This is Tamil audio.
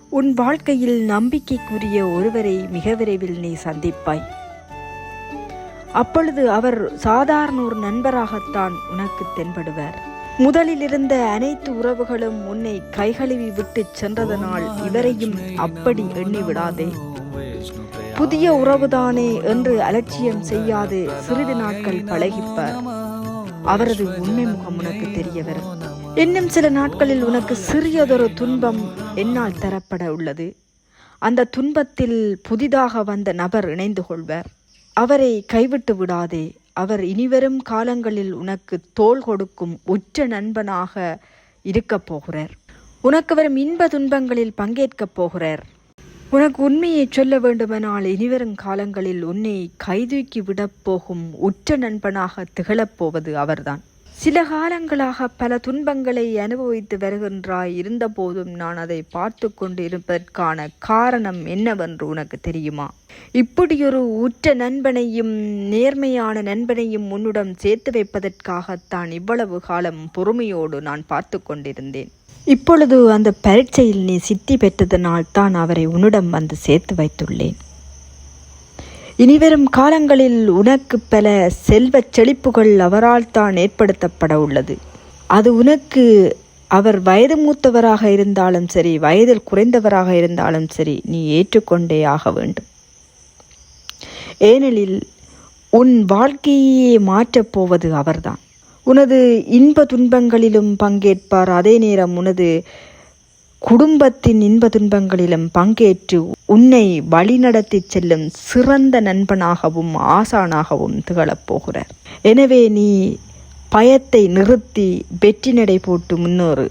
உன் வாழ்க்கையில் நம்பிக்கைக்குரிய ஒருவரை மிக விரைவில் நீ சந்திப்பாய். அப்பொழுது அவர் சாதாரண ஒரு நண்பராகத்தான் உனக்கு தென்படுவார். முதலில் இருந்த அனைத்து உறவுகளும் உன்னை கைகழுவி விட்டு சென்றதனால் இவரையும் அப்படி எண்ணி விடாதே. புதிய உறவுதானே என்று அலட்சியம் செய்யாது சிறிது நாட்கள் பழகிப்பார். அவரது உண்மை முகம் உனக்கு தெரிய வரும். இன்னும் சில நாட்களில் உனக்கு சிறியதொரு துன்பம் என்னால் தரப்பட உள்ளது. அந்த துன்பத்தில் புதிதாக வந்த நபர் இணைந்து கொள்வார். அவரை கைவிட்டு விடாதே. அவர் இனிவரும் காலங்களில் உனக்கு தோள் கொடுக்கும் உற்ற நண்பனாக இருக்கப் போகிறார். உனக்கு வரும் இன்ப துன்பங்களில் பங்கேற்கப் போகிறார். உனக்கு உண்மையை சொல்ல வேண்டுமெனால் இனிவரும் காலங்களில் உன்னை கைதூக்கி விடப் போகும் உற்ற நண்பனாக திகழப்போவது அவர்தான். சில காலங்களாக பல துன்பங்களை அனுபவித்து வருகின்றாய். இருந்த போதும் நான் அதை பார்த்து கொண்டு இருப்பதற்கான காரணம் என்னவென்று உனக்கு தெரியுமா? இப்படியொரு உற்ற நண்பனையும் நேர்மையான நண்பனையும் உன்னுடன் சேர்த்து வைப்பதற்காகத்தான் இவ்வளவு காலம் பொறுமையோடு நான் பார்த்து கொண்டிருந்தேன். இப்பொழுது அந்த பரீட்சையில் நீ சித்தி பெற்றதனால் தான் அவரை உன்னிடம் வந்து சேர்த்து வைத்துள்ளேன். இனிவரும் காலங்களில் உனக்கு பல செல்வச் செழிப்புகள் அவரால் தான் ஏற்படுத்தப்பட உள்ளது. அது உனக்கு அவர் வயது மூத்தவராக இருந்தாலும் சரி, வயதில் குறைந்தவராக இருந்தாலும் சரி, நீ ஏற்றுக்கொண்டே ஆக வேண்டும். ஏனெனில் உன் வாழ்க்கையே மாற்றப் போவது அவர்தான். உனது இன்ப துன்பங்களிலும் பங்கேற்பார். அதே நேரம் உனது குடும்பத்தின் இன்ப துன்பங்களிலும் பங்கேற்று உன்னை வழிநடத்தி செல்லும் சிறந்த நண்பனாகவும் ஆசானாகவும் திகழப் போகிறார். எனவே நீ பயத்தை நிறுத்தி வெற்றி நடை போட்டு முன்னேறு.